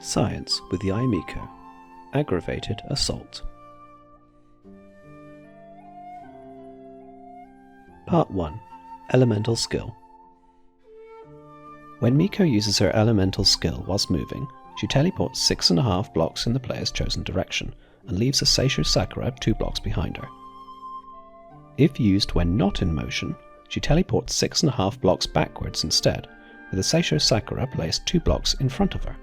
Science with Yae Miko. Aggravated Assault. Part 1. Elemental Skill. When Miko uses her elemental skill whilst moving, she teleports 6.5 blocks in the player's chosen direction and leaves a Seisho Sakura 2 blocks behind her. If used when not in motion, she teleports 6.5 blocks backwards instead, with a Seisho Sakura placed 2 blocks in front of her.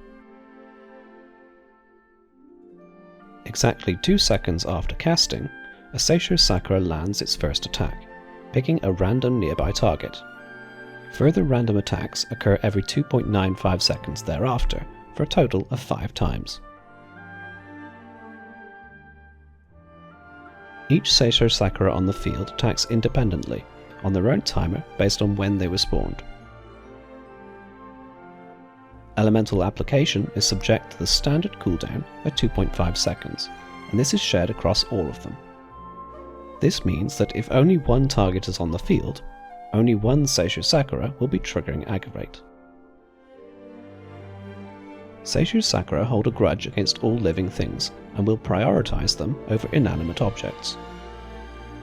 Exactly 2 seconds after casting, a Seisho Sakura lands its first attack, picking a random nearby target. Further random attacks occur every 2.95 seconds thereafter, for a total of 5 times. Each Seisho Sakura on the field attacks independently, on their own timer based on when they were spawned. Elemental application is subject to the standard cooldown at 2.5 seconds, and this is shared across all of them. This means that if only one target is on the field, only one Seisho Sakura will be triggering Aggravate. Seisho Sakura hold a grudge against all living things and will prioritize them over inanimate objects.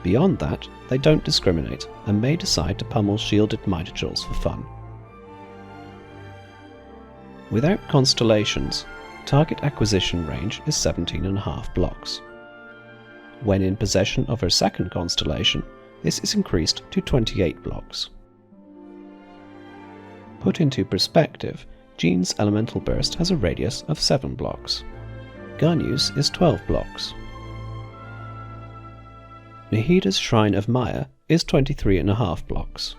Beyond that, they don't discriminate and may decide to pummel shielded Mitagels for fun. Without constellations, target acquisition range is 17.5 blocks. When in possession of her second constellation, this is increased to 28 blocks. Put into perspective, Jean's elemental burst has a radius of 7 blocks. Ganyu's is 12 blocks. Nahida's Shrine of Maya is 23.5 blocks.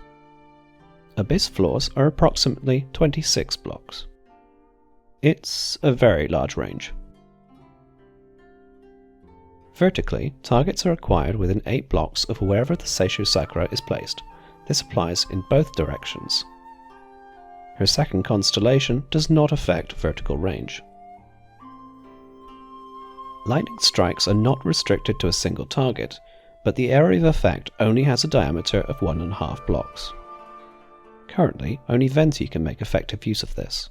Abyss floors are approximately 26 blocks. It's a very large range. Vertically, targets are acquired within 8 blocks of wherever the Seisho Sakura is placed. This applies in both directions. Her second constellation does not affect vertical range. Lightning strikes are not restricted to a single target, but the area of effect only has a diameter of 1.5 blocks. Currently, only Venti can make effective use of this.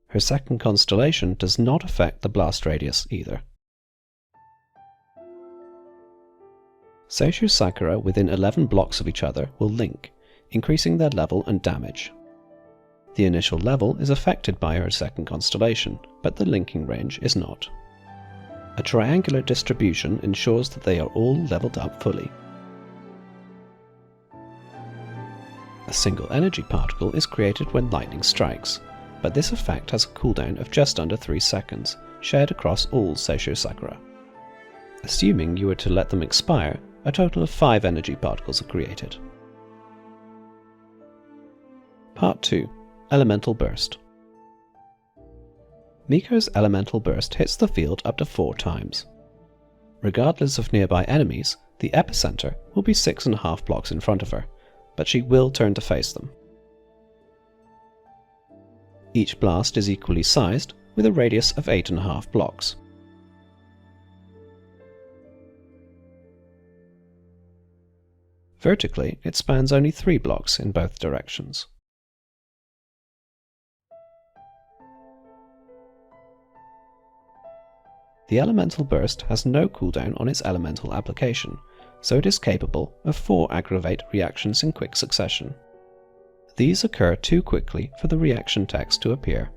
Her second constellation does not affect the blast radius either. Seisho Sakura within 11 blocks of each other will link, increasing their level and damage. The initial level is affected by her second constellation, but the linking range is not. A triangular distribution ensures that they are all leveled up fully. A single energy particle is created when lightning strikes, but this effect has a cooldown of just under 3 seconds, shared across all Seisho Sakura. Assuming you were to let them expire, a total of 5 energy particles are created. Part 2. Elemental Burst. Miko's elemental burst hits the field up to 4 times. Regardless of nearby enemies, the epicenter will be 6.5 blocks in front of her, but she will turn to face them. Each blast is equally sized, with a radius of 8.5 blocks. Vertically, it spans only 3 blocks in both directions. The elemental burst has no cooldown on its elemental application, so it is capable of 4 aggravate reactions in quick succession. These occur too quickly for the reaction text to appear.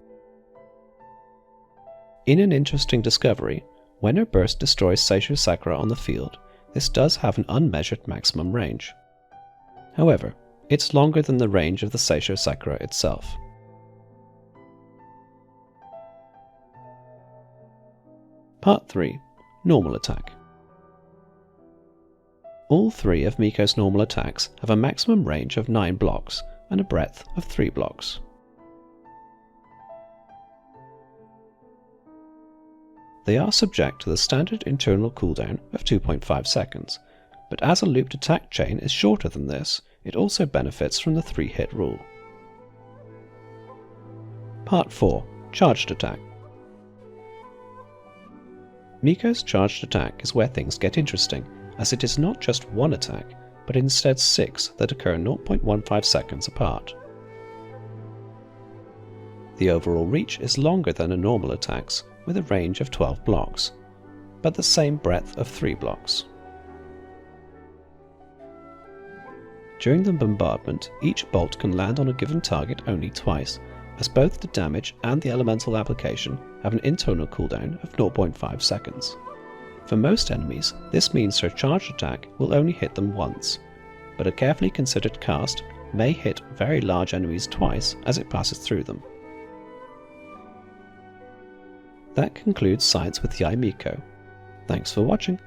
In an interesting discovery, when her burst destroys Seisho Sakura on the field, this does have an unmeasured maximum range. However, it's longer than the range of the Seisho Sakura itself. Part 3. Normal Attack. All 3 of Miko's normal attacks have a maximum range of 9 blocks and a breadth of 3 blocks. They are subject to the standard internal cooldown of 2.5 seconds, but as a looped attack chain is shorter than this, it also benefits from the 3-hit rule. Part 4. Charged Attack. Miko's charged attack is where things get interesting, as it is not just one attack, but instead 6 that occur 0.15 seconds apart. The overall reach is longer than a normal attack's, with a range of 12 blocks, but the same breadth of 3 blocks. During the bombardment, each bolt can land on a given target only twice, as both the damage and the elemental application have an internal cooldown of 0.5 seconds. For most enemies, this means her charged attack will only hit them once, but a carefully considered cast may hit very large enemies twice as it passes through them. That concludes science with Yae Miko. Thanks for watching.